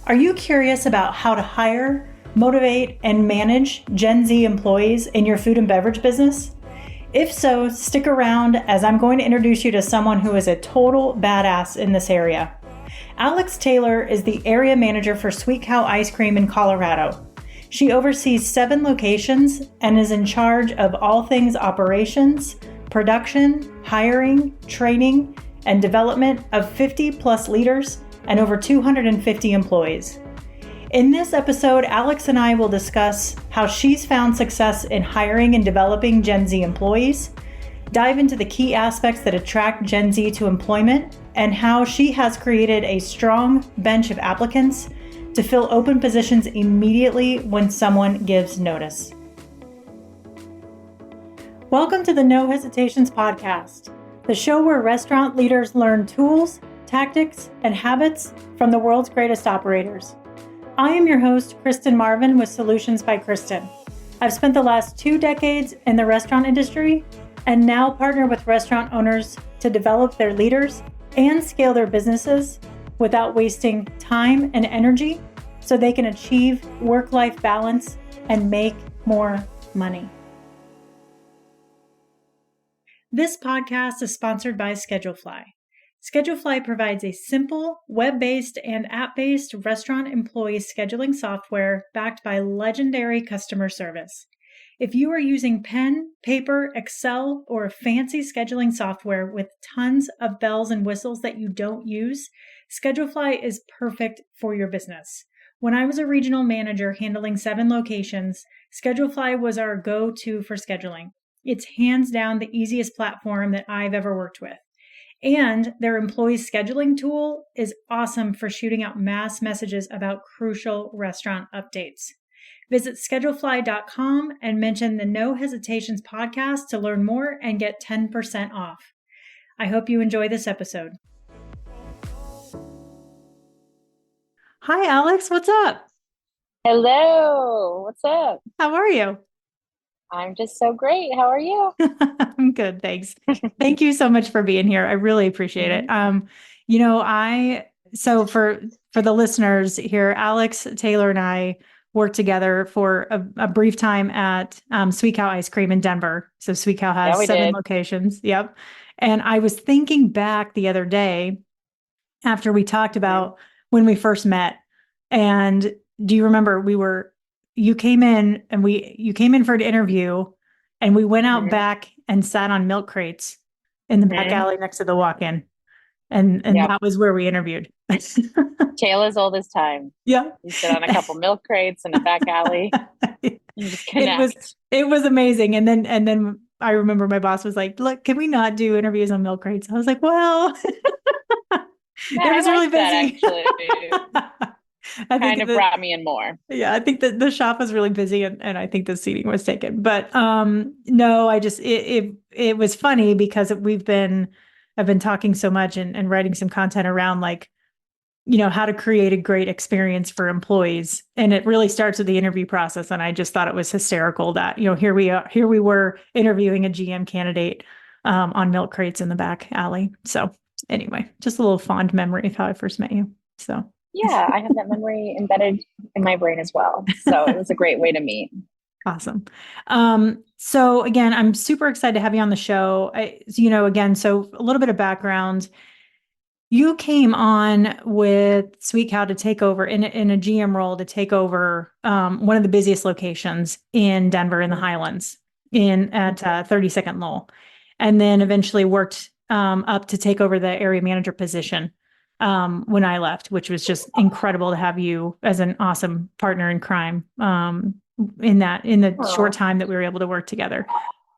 Are you curious about how to hire, motivate, and manage Gen Z employees in your food and beverage business? If so, stick around as I'm going to introduce you to someone who is a total badass in this area. Alex Taylor is the area manager for Sweet Cow Ice Cream in Colorado. She oversees 7 locations and is in charge of all things operations, production, hiring, training, and development of 50 plus leaders and over 250 employees. In this episode, Alex and I will discuss how she's found success in hiring and developing Gen Z employees, dive into the key aspects that attract Gen Z to employment, and how she has created a strong bench of applicants to fill open positions immediately when someone gives notice. Welcome to the No Hesitations podcast, the show where restaurant leaders learn tools, tactics, and habits from the world's greatest operators. I am your host, Kristen Marvin with Solutions by Kristen. I've spent the last 2 decades in the restaurant industry and now partner with restaurant owners to develop their leaders and scale their businesses without wasting time and energy so they can achieve work-life balance and make more money. This podcast is sponsored by Schedulefly. Schedulefly provides a simple, web-based and app-based restaurant employee scheduling software backed by legendary customer service. If you are using pen, paper, Excel, or fancy scheduling software with tons of bells and whistles that you don't use, Schedulefly is perfect for your business. When I was a regional manager handling 7 locations, Schedulefly was our go-to for scheduling. It's hands down the easiest platform that I've ever worked with. And their employee scheduling tool is awesome for shooting out mass messages about crucial restaurant updates. Visit schedulefly.com and mention the No Hesitations podcast to learn more and get 10% off. I hope you enjoy this episode. Hi, Alex. What's up? Hello. What's up? How are you? I'm just so great. How are you? I'm good. Thanks. Thank you so much for being here. I really appreciate it. So for the listeners here, Alex Taylor and I worked together for a brief time at Sweet Cow Ice Cream in Denver. So Sweet Cow has 7 locations. Yep. And I was thinking back the other day after we talked about when we first met. And do you remember you came in for an interview and we went out back and sat on milk crates in the back alley next to the walk-in. And that was where we interviewed. Tale as old as time. Yeah. You sit on a couple milk crates in a back alley. It was amazing. And then I remember my boss was like, "Look, can we not do interviews on milk crates?" I was like, "Well, it was really busy." I think it brought me in more. Yeah, I think that the shop was really busy and I think the seating was taken. But no, it was funny because I've been talking so much and writing some content around how to create a great experience for employees. And it really starts with the interview process. And I just thought it was hysterical that, here we were interviewing a GM candidate on milk crates in the back alley. So anyway, just a little fond memory of how I first met you. So. Yeah, I have that memory embedded in my brain as well. So it was a great way to meet. Awesome. So again, I'm super excited to have you on the show. So a little bit of background. You came on with Sweet Cow to take over in a GM role to take over one of the busiest locations in Denver in the Highlands at 32nd Lowell, and then eventually worked up to take over the area manager position when I left, which was just incredible to have you as an awesome partner in crime in the short time that we were able to work together.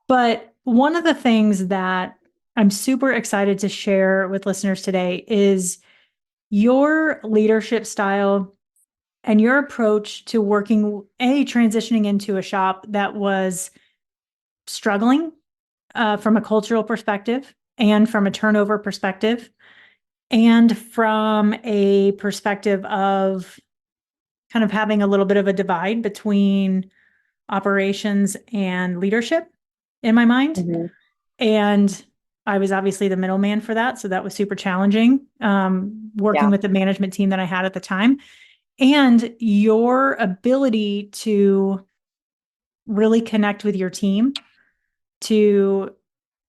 But one of the things that I'm super excited to share with listeners today is your leadership style and your approach to transitioning into a shop that was struggling from a cultural perspective and from a turnover perspective. And from a perspective of kind of having a little bit of a divide between operations and leadership in my mind. Mm-hmm. And I was obviously the middleman for that. So that was super challenging, working with the management team that I had at the time. and your ability to really connect with your team, to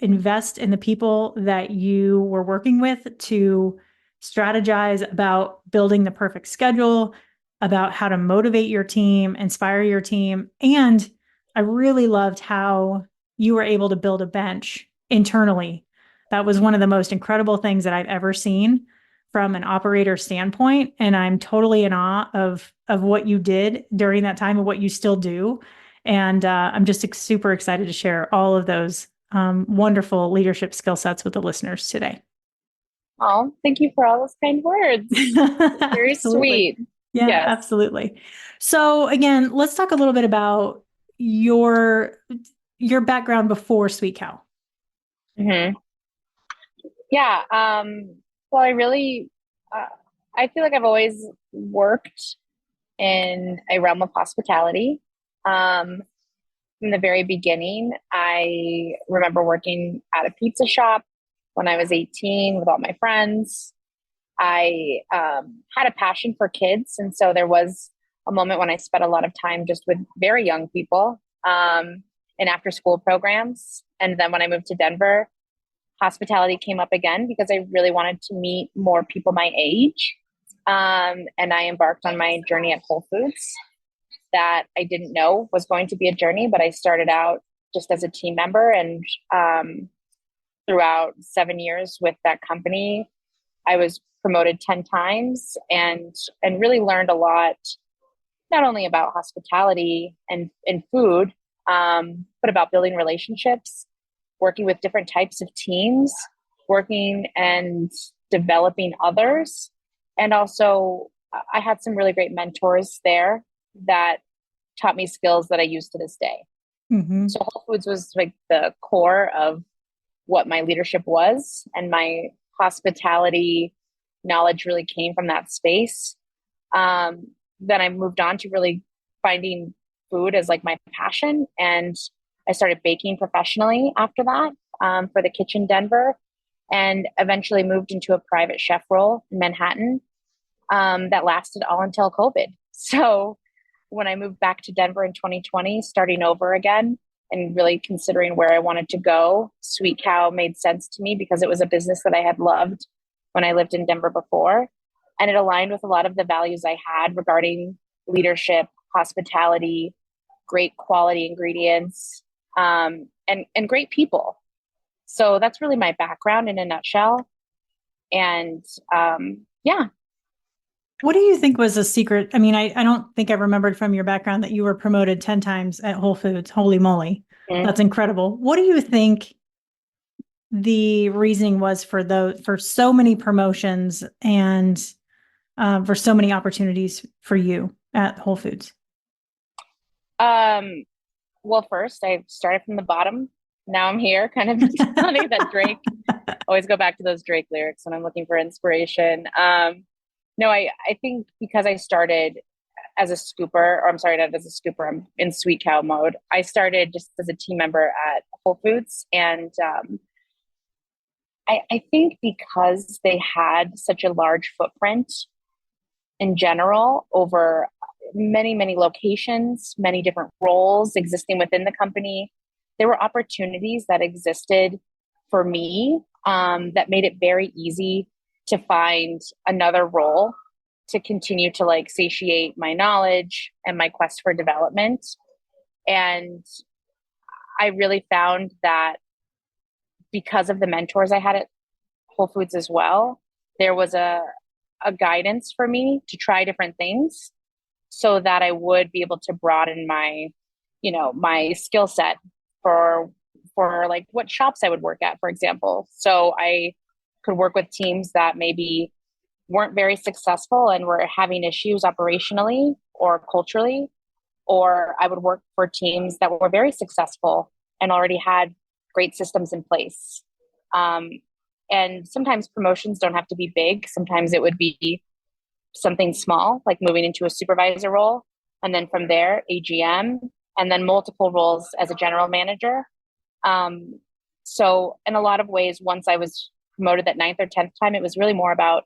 invest in the people that you were working with, to strategize about building the perfect schedule, about how to motivate your team, inspire your team. And I really loved how you were able to build a bench internally. That was one of the most incredible things that I've ever seen from an operator standpoint. And I'm totally in awe of what you did during that time and what you still do. And I'm just super excited to share all of those wonderful leadership skill sets with the listeners today. Oh, thank you for all those kind words. Very sweet. Yeah, Yes. absolutely. So again, let's talk a little bit about your background before Sweet Cow. Mm-hmm. Yeah. Well, I feel like I've always worked in a realm of hospitality. From the very beginning, I remember working at a pizza shop when I was 18 with all my friends. I had a passion for kids. And so there was a moment when I spent a lot of time just with very young people in after school programs. And then when I moved to Denver, hospitality came up again because I really wanted to meet more people my age. And I embarked on my journey at Whole Foods that I didn't know was going to be a journey, but I started out just as a team member. And throughout 7 years with that company, I was promoted 10 times and really learned a lot, not only about hospitality and food, but about building relationships, working with different types of teams, working and developing others. And also I had some really great mentors there that taught me skills that I use to this day. Mm-hmm. So Whole Foods was like the core of what my leadership was, and my hospitality knowledge really came from that space. Then I moved on to really finding food as like my passion, and I started baking professionally after that for the Kitchen Denver, and eventually moved into a private chef role in Manhattan that lasted all until COVID. So when I moved back to Denver in 2020, starting over again and really considering where I wanted to go, Sweet Cow made sense to me because it was a business that I had loved when I lived in Denver before. And it aligned with a lot of the values I had regarding leadership, hospitality, great quality ingredients, and great people. So that's really my background in a nutshell. And yeah. What do you think was a secret? I mean, I don't think I remembered from your background that you were promoted 10 times at Whole Foods. Holy moly. Mm-hmm. That's incredible. What do you think the reasoning was for so many promotions and for so many opportunities for you at Whole Foods? Well, first I started from the bottom. Now I'm here, kind of funny that Drake, always go back to those Drake lyrics when I'm looking for inspiration. No, I think because I started as a scooper, or I'm sorry, not as a scooper, I'm in Sweet Cow mode. I started just as a team member at Whole Foods. And I think because they had such a large footprint in general over many, many locations, many different roles existing within the company, there were opportunities that existed for me that made it very easy to find another role to continue to like satiate my knowledge and my quest for development. And I really found that because of the mentors I had at Whole Foods as well, there was a guidance for me to try different things so that I would be able to broaden my, my skill set for like what shops I would work at, for example. So I could work with teams that maybe weren't very successful and were having issues operationally or culturally, or I would work for teams that were very successful and already had great systems in place. And sometimes promotions don't have to be big. Sometimes it would be something small, like moving into a supervisor role. And then from there, AGM, and then multiple roles as a general manager. So in a lot of ways, once I was promoted that 9th or 10th time, it was really more about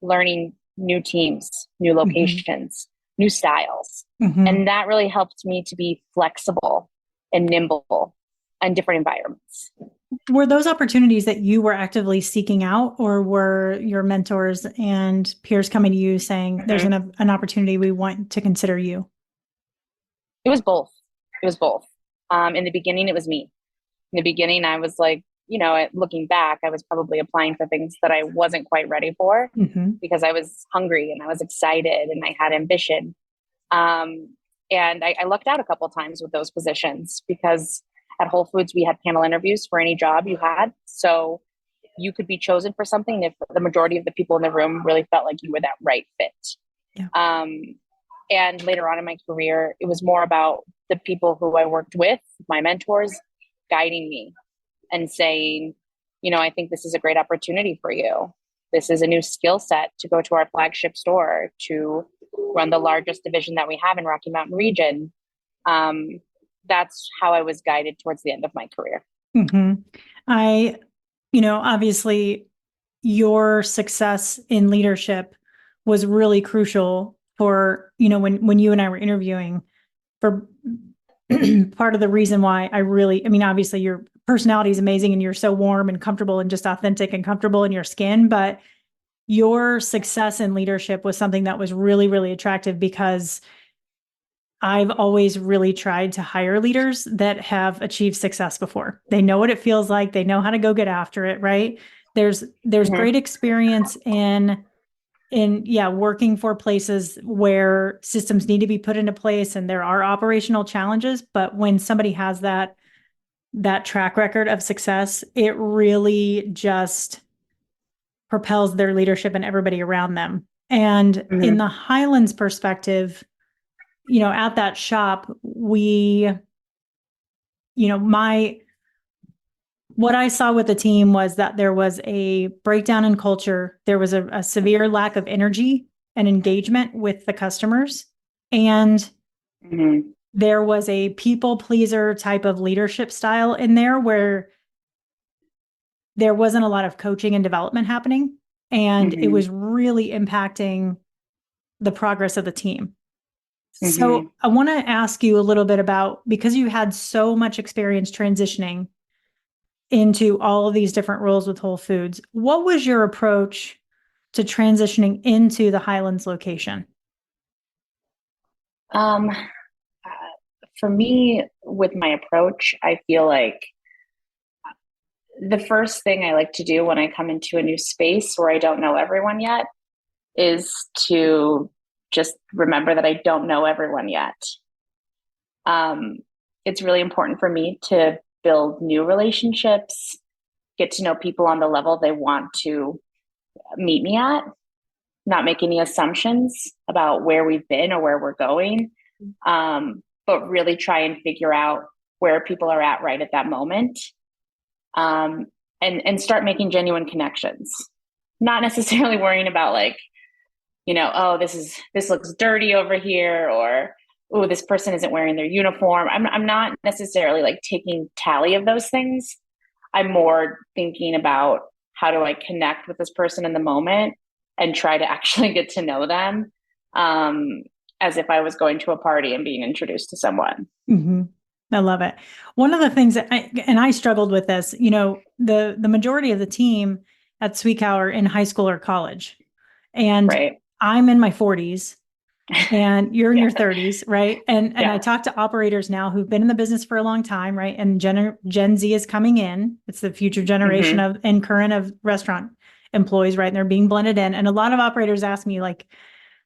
learning new teams, new Mm-hmm. locations, new styles. Mm-hmm. And that really helped me to be flexible and nimble in different environments. Were those opportunities that you were actively seeking out, or were your mentors and peers coming to you saying, there's Mm-hmm. an opportunity, we want to consider you? It was both. It was both. In the beginning, it was me. In the beginning, I was like, looking back, I was probably applying for things that I wasn't quite ready for Mm-hmm. because I was hungry and I was excited and I had ambition. Um, and I lucked out a couple of times with those positions because at Whole Foods, we had panel interviews for any job you had. So you could be chosen for something if the majority of the people in the room really felt like you were that right fit. Yeah. And later on in my career, it was more about the people who I worked with, my mentors, guiding me and saying, I think this is a great opportunity for you. This is a new skill set to go to our flagship store, to run the largest division that we have in Rocky Mountain region. That's how I was guided towards the end of my career. Mm-hmm. Obviously your success in leadership was really crucial for, when you and I were interviewing, for part of the reason why obviously your personality is amazing and you're so warm and comfortable and just authentic and comfortable in your skin, but your success in leadership was something that was really, really attractive because I've always really tried to hire leaders that have achieved success before. They know what it feels like. They know how to go get after it, right? There's Mm-hmm. great experience in working for places where systems need to be put into place and there are operational challenges. But when somebody has that track record of success, it really just propels their leadership and everybody around them. And in Mm-hmm. the Highlands perspective, at that shop, what I saw with the team was that there was a breakdown in culture. There was a severe lack of energy and engagement with the customers. And Mm-hmm. there was a people pleaser type of leadership style in there where there wasn't a lot of coaching and development happening. And it Mm-hmm. was really impacting the progress of the team. Mm-hmm. So I want to ask you a little bit about, because you had so much experience transitioning into all of these different roles with Whole Foods, what was your approach to transitioning into the Highlands location? Um, for me, with my approach, I feel like the first thing I like to do when I come into a new space where I don't know everyone yet is to just remember that I don't know everyone yet. Um, it's really important for me to build new relationships, get to know people on the level they want to meet me at, not make any assumptions about where we've been or where we're going, but really try and figure out where people are at that moment, and start making genuine connections. Not necessarily worrying about like, oh, this looks dirty over here, or oh, this person isn't wearing their uniform. I'm not necessarily like taking tally of those things. I'm more thinking about how do I connect with this person in the moment and try to actually get to know them, as if I was going to a party and being introduced to someone. Mm-hmm. I love it. One of the things that I struggled with this, the majority of the team at Sweetcow are in high school or college, and Right. I'm in my 40s and you're in Yeah. your 30s, right? And I Yeah. talk to operators now who've been in the business for a long time, right? And Gen Z is coming in. It's the future generation Mm-hmm. of and current of restaurant employees, right? And they're being blended in. And a lot of operators ask me, like,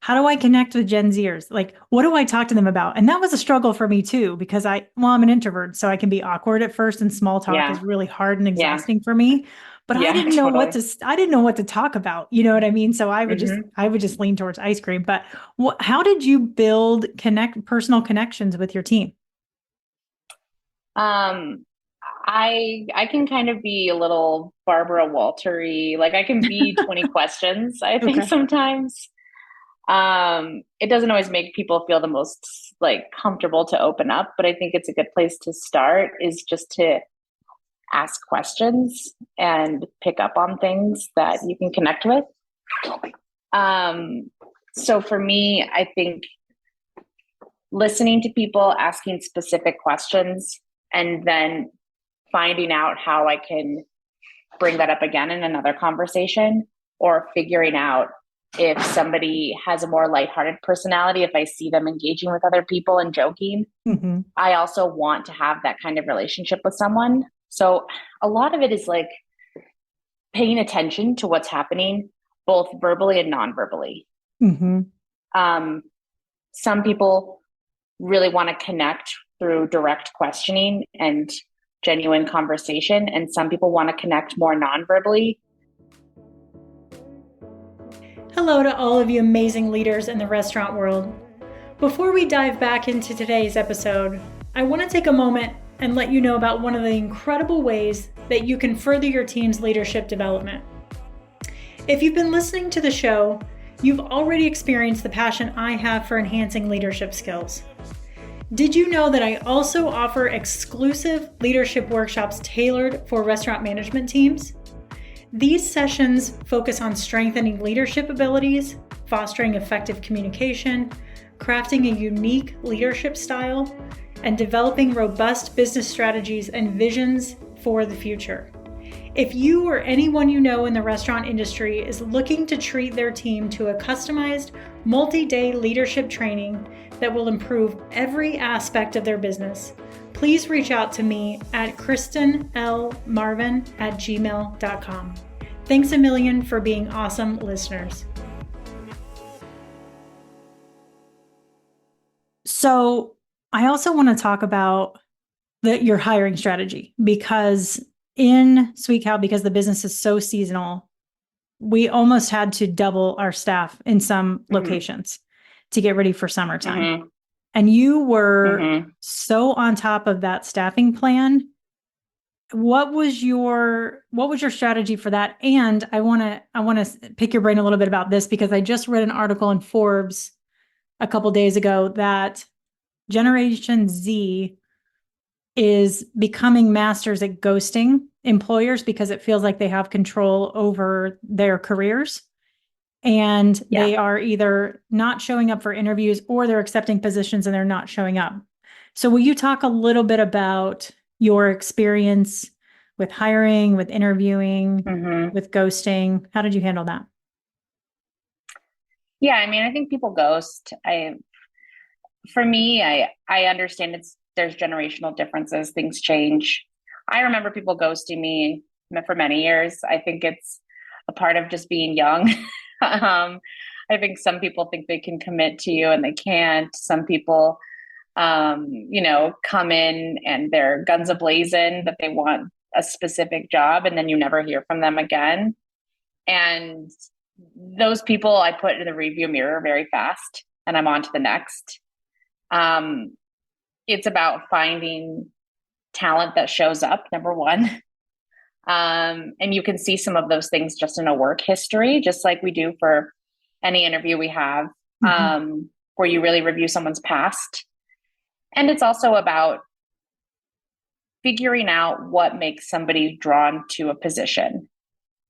how do I connect with Gen Zers? Like, what do I talk to them about? And that was a struggle for me too, because I'm an introvert, so I can be awkward at first, and small talk is Yeah. really hard and Yeah. exhausting for me. But Yeah. Totally. I didn't know what to talk about. You know what I mean? So Mm-hmm. I would just lean towards ice cream. But how did you build personal connections with your team? Um, I can kind of be a little Barbara Waltery. Like I can be 20 questions, I think Okay. sometimes. It doesn't always make people feel the most like comfortable to open up, but I think it's a good place to start is just to ask questions and pick up on things that you can connect with. So for me, I think listening to people, asking specific questions, and then finding out how I can bring that up again in another conversation, or figuring out if somebody has a more lighthearted personality, if I see them engaging with other people and joking, I also want to have that kind of relationship with someone. So a lot of it is like paying attention to what's happening, both verbally and non-verbally. Some people really want to connect through direct questioning and genuine conversation, and some people want to connect more non-verbally. Hello to all of you amazing leaders in the restaurant world. Before we dive back into today's episode, I want to take a moment and let you know about one of the incredible ways that you can further your team's leadership development. If you've been listening to the show, you've already experienced the passion I have for enhancing leadership skills. Did you know that I also offer exclusive leadership workshops tailored for restaurant management teams? These sessions focus on strengthening leadership abilities, fostering effective communication, crafting a unique leadership style, and developing robust business strategies and visions for the future. If you or anyone you know in the restaurant industry is looking to treat their team to a customized, multi-day leadership training that will improve every aspect of their business, please reach out to me at kristenlmarvin@gmail.com. Thanks a million for being awesome listeners. So I also want to talk about your hiring strategy, because in Sweet Cow, because the business is so seasonal, we almost had to double our staff in some locations to get ready for summertime. And you were so on top of that staffing plan. What was your strategy for that? And I want to pick your brain a little bit about this, because I just read an article in Forbes a couple days ago that Generation Z is becoming masters at ghosting employers because it feels like they have control over their careers. And they are either not showing up for interviews, or they're accepting positions and they're not showing up. So will you talk a little bit about your experience with hiring, with interviewing, with ghosting? How did you handle that? Yeah, I mean, I think people ghost. For me, I understand there's generational differences. Things change. I remember people ghosting me for many years. I think it's a part of just being young. I think some people think they can commit to you and they can't. Some people, come in and they're guns a-blazing that they want a specific job, and then you never hear from them again. And those people I put in the review mirror very fast, and I'm on to the next. It's about finding talent that shows up, number one. And you can see some of those things just in a work history, just like we do for any interview we have, where you really review someone's past. And it's also about figuring out what makes somebody drawn to a position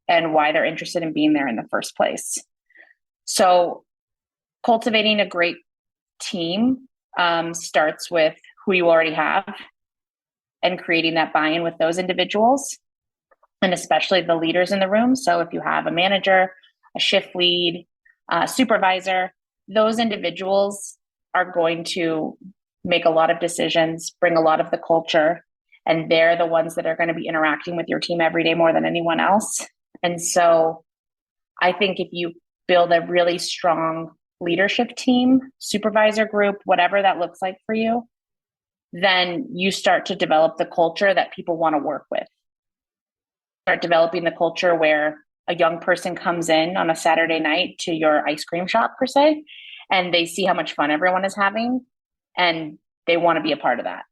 and why they're interested in being there in the first place. So cultivating a great team starts with who you already have and creating that buy-in with those individuals, and especially the leaders in the room. So if you have a manager, a shift lead, a supervisor, those individuals are going to make a lot of decisions, bring a lot of the culture, and they're the ones that are going to be interacting with your team every day more than anyone else. And so I think if you build a really strong leadership team, supervisor group, whatever that looks like for you, then you start to develop the culture that people want to work with. Start developing the culture where a young person comes in on a Saturday night to your ice cream shop, per se, and they see how much fun everyone is having, and they want to be a part of that.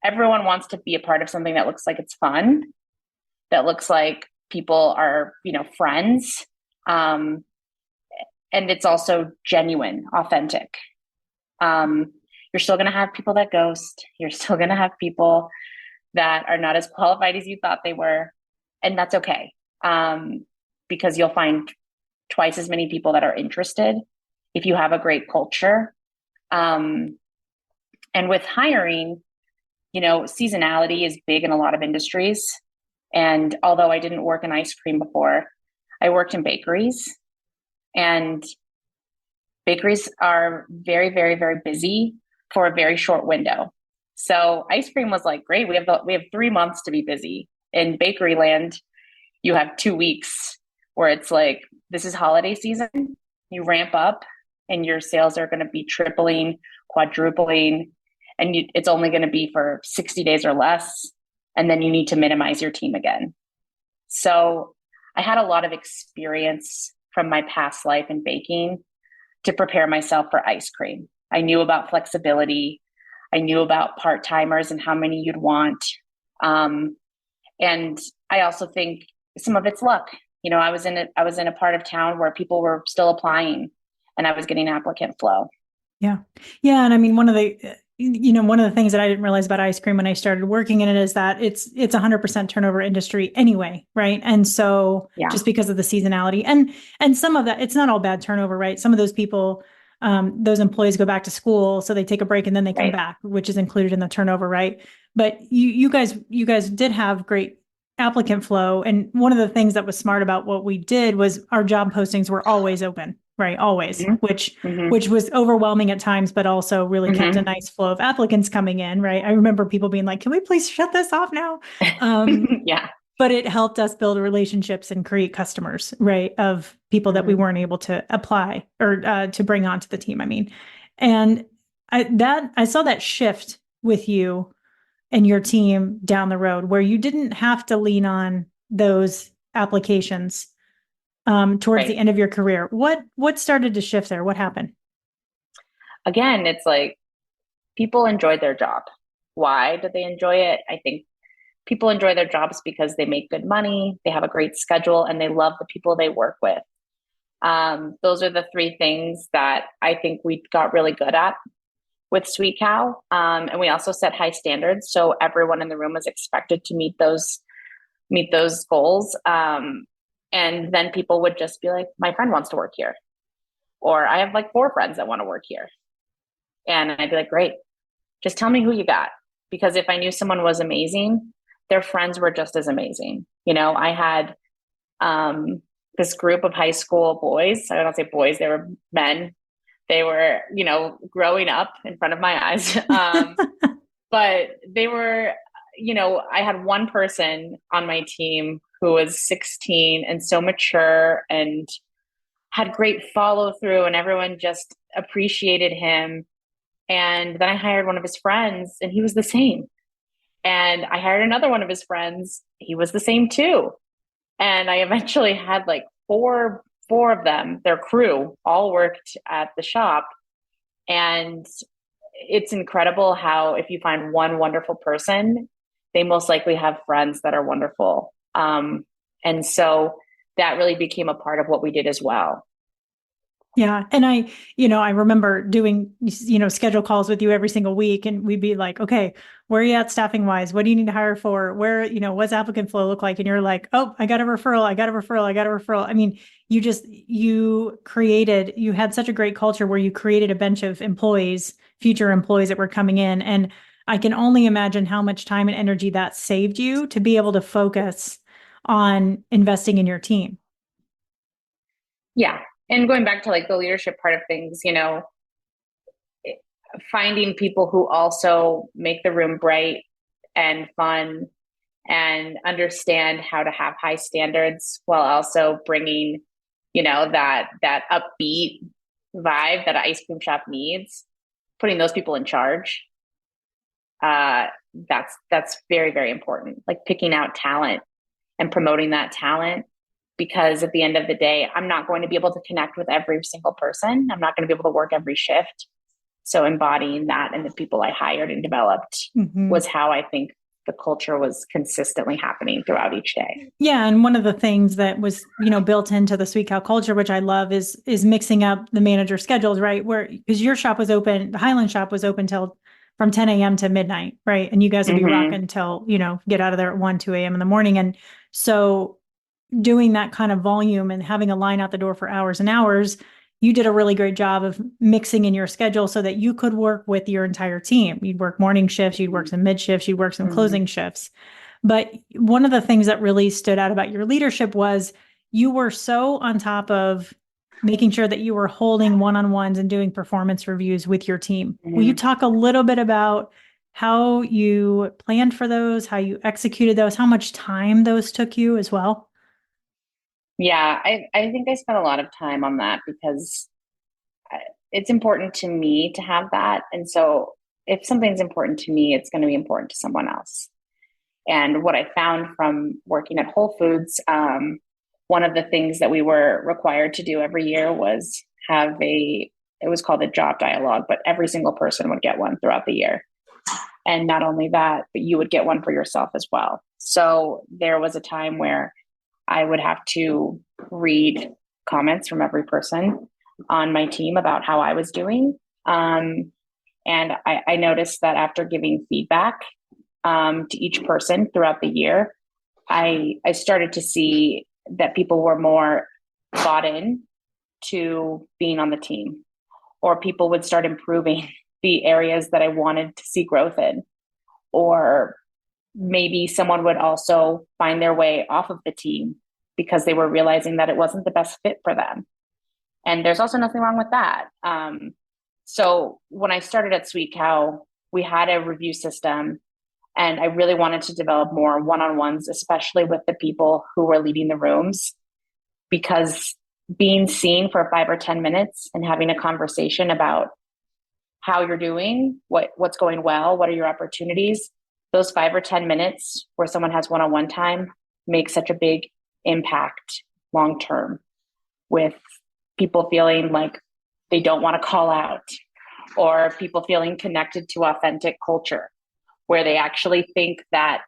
Everyone wants to be a part of something that looks like it's fun, that looks like people are, friends. And it's also genuine, authentic. You're still going to have people that ghost. You're still going to have people that are not as qualified as you thought they were. And that's okay. Because you'll find twice as many people that are interested if you have a great culture. And with hiring, seasonality is big in a lot of industries. And although I didn't work in ice cream before, I worked in bakeries, and bakeries are very, very, very busy for a very short window. So ice cream was like, great, we have 3 months to be busy. In bakery land, you have 2 weeks where it's like, this is holiday season. You ramp up and your sales are going to be tripling, quadrupling, and it's only going to be for 60 days or less. And then you need to minimize your team again. So I had a lot of experience from my past life in baking to prepare myself for ice cream. I knew about flexibility. I knew about part-timers and how many you'd want. And I also think some of it's luck. I was in a part of town where people were still applying, and I was getting applicant flow. Yeah. Yeah. And I mean, one of the things that I didn't realize about ice cream when I started working in it is that it's 100% turnover industry anyway. Right. And so just because of the seasonality and some of that, it's not all bad turnover, right? Some of those people, those employees go back to school, so they take a break and then they come back, which is included in the turnover. Right. But you guys did have great applicant flow. And one of the things that was smart about what we did was our job postings were always open. Right. Always, which was overwhelming at times, but also really kept a nice flow of applicants coming in. Right. I remember people being like, can we please shut this off now? But it helped us build relationships and create customers, right, of people that we weren't able to apply or to bring onto the team. I mean, and I saw that shift with you and your team down the road where you didn't have to lean on those applications towards the end of your career. What started to shift there? What happened? Again, it's like people enjoyed their job. Why did they enjoy it? I think people enjoy their jobs because they make good money, they have a great schedule, and they love the people they work with. Those are the 3 things that I think we got really good at with Sweet Cow. And we also set high standards. So everyone in the room was expected to meet those goals. And then people would just be like, my friend wants to work here. Or I have like 4 friends that want to work here. And I'd be like, great, just tell me who you got. Because if I knew someone was amazing, their friends were just as amazing. I had this group of high school boys. I don't say boys, they were men. They were, growing up in front of my eyes. But they were, I had one person on my team who was 16 and so mature and had great follow through, and everyone just appreciated him. And then I hired one of his friends and he was the same. And I hired another one of his friends. He was the same too. And I eventually had like four of them, their crew, all worked at the shop. And it's incredible how if you find one wonderful person, they most likely have friends that are wonderful. And so that really became a part of what we did as well. Yeah. And I remember doing, schedule calls with you every single week, and we'd be like, okay, where are you at staffing wise? What do you need to hire for? Where, what's applicant flow look like? And you're like, oh, I got a referral. I got a referral. I mean, you had such a great culture where you created a bench of future employees that were coming in. And I can only imagine how much time and energy that saved you to be able to focus on investing in your team. Yeah. And going back to like the leadership part of things, finding people who also make the room bright and fun and understand how to have high standards while also bringing, that upbeat vibe that an ice cream shop needs, putting those people in charge. That's very, very important. Like picking out talent and promoting that talent. Because at the end of the day, I'm not going to be able to connect with every single person. I'm not going to be able to work every shift. So embodying that and the people I hired and developed was how I think the culture was consistently happening throughout each day. Yeah. And one of the things that was, built into the Sweet Cow culture, which I love, is mixing up the manager schedules, right? Because your shop was open, the Highland shop was open from 10 a.m. to midnight, right? And you guys would be rocking until, get out of there at 1, 2 a.m. in the morning. And so doing that kind of volume and having a line out the door for hours and hours, you did a really great job of mixing in your schedule so that you could work with your entire team. You'd work morning shifts, you'd work some mid shifts, you'd work some closing shifts. But one of the things that really stood out about your leadership was you were so on top of making sure that you were holding one-on-ones and doing performance reviews with your team. Will you talk a little bit about how you planned for those, how you executed those, how much time those took you as well? Yeah, I think I spent a lot of time on that because it's important to me to have that. And so if something's important to me, it's going to be important to someone else. And what I found from working at Whole Foods, one of the things that we were required to do every year was have it was called a job dialogue, but every single person would get one throughout the year. And not only that, but you would get one for yourself as well. So there was a time where I would have to read comments from every person on my team about how I was doing. And I noticed that after giving feedback to each person throughout the year, I started to see that people were more bought in to being on the team, or people would start improving the areas that I wanted to see growth in, or maybe someone would also find their way off of the team because they were realizing that it wasn't the best fit for them. And there's also nothing wrong with that. So when I started at Sweet Cow, we had a review system, and I really wanted to develop more one-on-ones, especially with the people who were leading the rooms, because being seen for 5 or 10 minutes and having a conversation about how you're doing, what's going well, what are your opportunities, those 5 or 10 minutes where someone has one-on-one time make such a big impact long-term, with people feeling like they don't want to call out, or people feeling connected to authentic culture, where they actually think that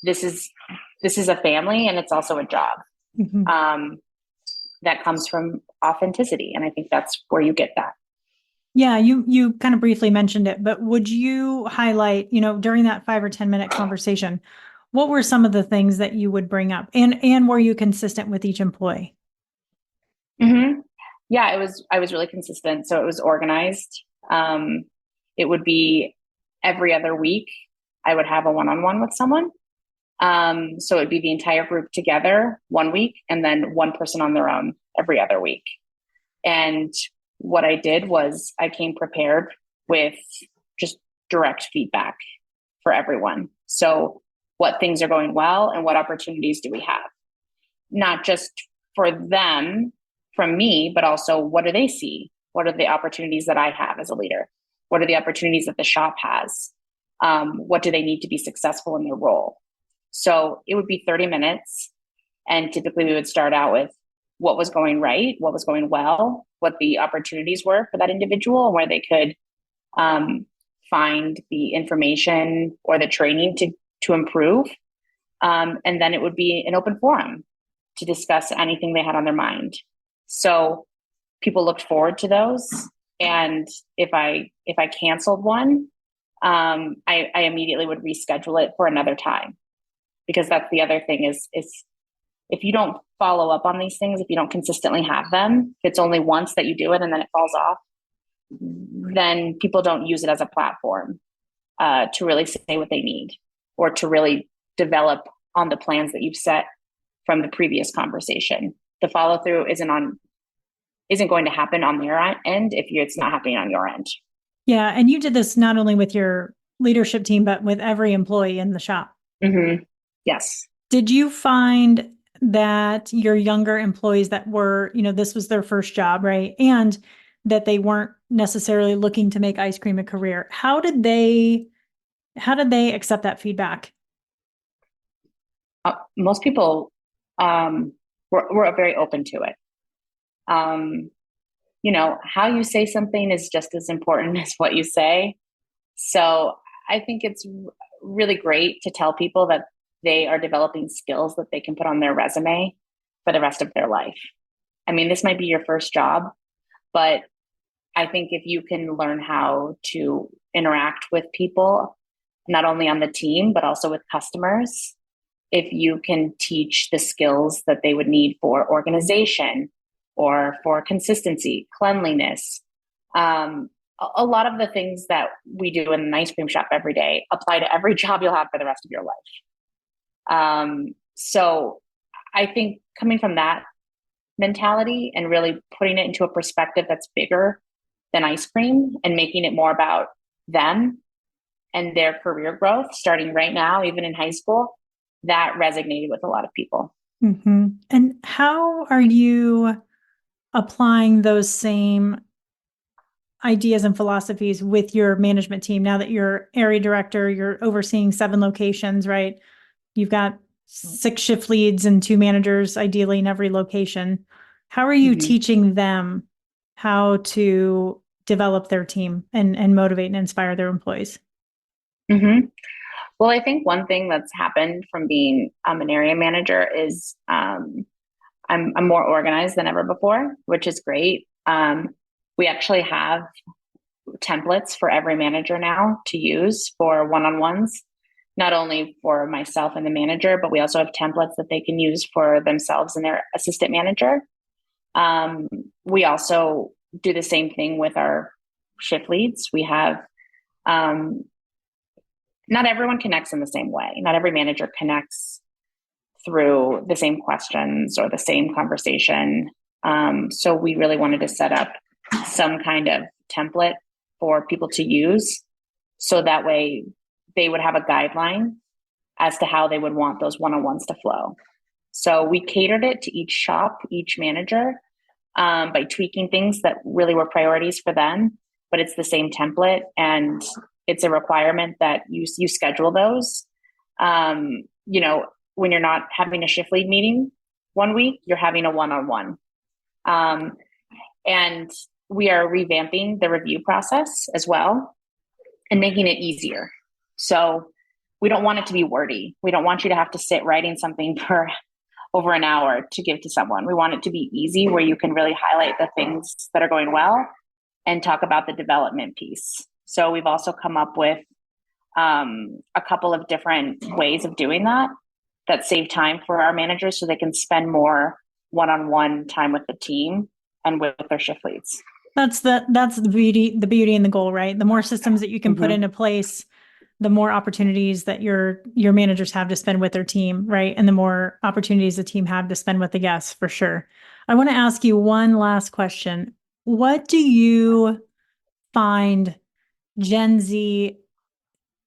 this is a family and it's also a job. That comes from authenticity. And I think that's where you get that. Yeah, you kind of briefly mentioned it, but would you highlight, during that 5 or 10 minute conversation, what were some of the things that you would bring up, and were you consistent with each employee? Yeah, I was really consistent. So it was organized. It would be every other week I would have a one-on-one with someone. So it'd be the entire group together one week, and then one person on their own every other week. And what I did was I came prepared with just direct feedback for everyone. So what things are going well and what opportunities do we have? Not just for them from me, but also what do they see? What are the opportunities that I have as a leader? What are the opportunities that the shop has? What do they need to be successful in their role? So it would be 30 minutes. And typically we would start out with what was going right, what was going well, what the opportunities were for that individual, and where they could find the information or the training to improve. And then it would be an open forum to discuss anything they had on their mind. So people looked forward to those. And if I canceled one, I immediately would reschedule it for another time, because that's the other thing is if you don't follow up on these things, if you don't consistently have them, if it's only once that you do it and then it falls off, then people don't use it as a platform to really say what they need, or to really develop on the plans that you've set from the previous conversation. The follow through isn't going to happen on their end if it's not happening on your end. Yeah, and you did this not only with your leadership team, but with every employee in the shop. Yes. Did you find that your younger employees that were, this was their first job, right? And that they weren't necessarily looking to make ice cream a career. How did they accept that feedback? Most people were very open to it. How you say something is just as important as what you say. So I think it's really great to tell people that they are developing skills that they can put on their resume for the rest of their life. I mean, this might be your first job, but I think if you can learn how to interact with people, not only on the team, but also with customers, if you can teach the skills that they would need for organization or for consistency, cleanliness, a lot of the things that we do in an ice cream shop every day apply to every job you'll have for the rest of your life. So I think coming from that mentality and really putting it into a perspective that's bigger than ice cream and making it more about them and their career growth starting right now, even in high school, that resonated with a lot of people. Mm-hmm. And how are you applying those same ideas and philosophies with your management team now that you're area director, you're overseeing 7 locations, right? You've got 6 shift leads and 2 managers, ideally in every location. How are you teaching them how to develop their team and motivate and inspire their employees? Well, I think one thing that's happened from being an area manager is I'm more organized than ever before, which is great. We actually have templates for every manager now to use for one-on-ones, not only for myself and the manager, but we also have templates that they can use for themselves and their assistant manager. We also do the same thing with our shift leads. We have, not everyone connects in the same way. Not every manager connects through the same questions or the same conversation. So we really wanted to set up some kind of template for people to use. So that way they would have a guideline as to how they would want those one-on-ones to flow. So we catered it to each shop, each manager, by tweaking things that really were priorities for them, but it's the same template and it's a requirement that you schedule those. When you're not having a shift lead meeting one week, you're having a one-on-one. And we are revamping the review process as well and making it easier. So we don't want it to be wordy. We don't want you to have to sit writing something for over an hour to give to someone. We want it to be easy where you can really highlight the things that are going well and talk about the development piece. So we've also come up with a couple of different ways of doing that save time for our managers so they can spend more one-on-one time with the team and with their shift leads. That's the beauty and the goal, right? The more systems that you can put into place, the more opportunities that your managers have to spend with their team, right? And the more opportunities the team have to spend with the guests, for sure. I want to ask you one last question. What do you find Gen Z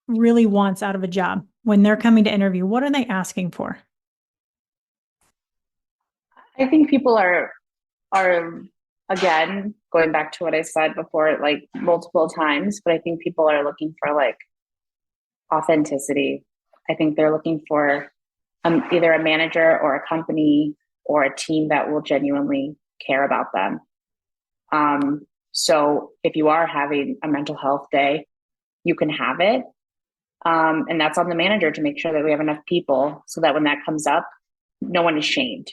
really wants out of a job when they're coming to interview? What are they asking for? I think people are again, going back to what I said before, like multiple times, but I think people are looking for like authenticity. I think they're looking for either a manager or a company or a team that will genuinely care about them. So if you are having a mental health day, you can have it. And that's on the manager to make sure that we have enough people so that when that comes up, no one is shamed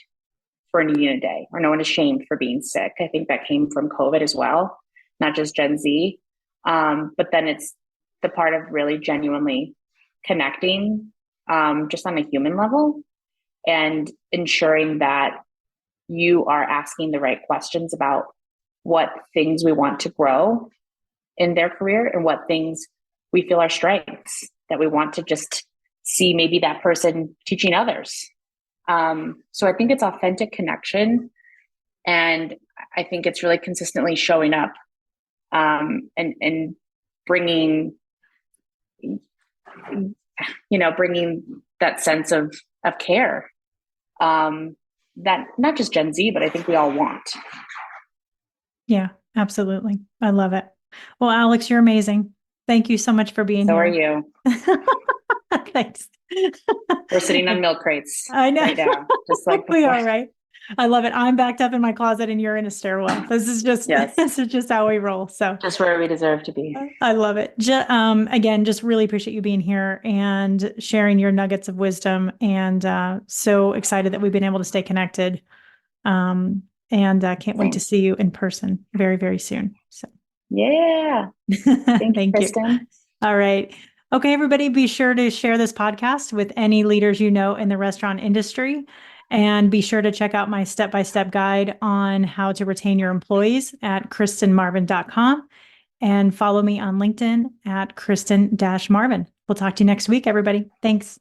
for needing a day or no one is shamed for being sick. I think that came from COVID as well, not just Gen Z. But then it's the part of really genuinely connecting just on a human level and ensuring that you are asking the right questions about what things we want to grow in their career and what things we feel are strengths that we want to just see maybe that person teaching others. So I think it's authentic connection. And I think it's really consistently showing up and bringing, bringing that sense of care that not just Gen Z, but I think we all want. Yeah, absolutely. I love it. Well, Alex, you're amazing. Thank you so much for being here. So are you. Thanks. We're sitting on milk crates. I know. Right now, just like we are, right? I love it. I'm backed up in my closet and you're in a stairwell. This is just This is just how we roll. So just where we deserve to be. I love it. Again, just really appreciate you being here and sharing your nuggets of wisdom. And so excited that we've been able to stay connected. And can't wait to see you in person very, very soon. So yeah. Thank you, Kristen. All right. Okay, everybody, be sure to share this podcast with any leaders you know in the restaurant industry. And be sure to check out my step-by-step guide on how to retain your employees at kristenmarvin.com and follow me on LinkedIn at Kristen-Marvin. We'll talk to you next week, everybody. Thanks.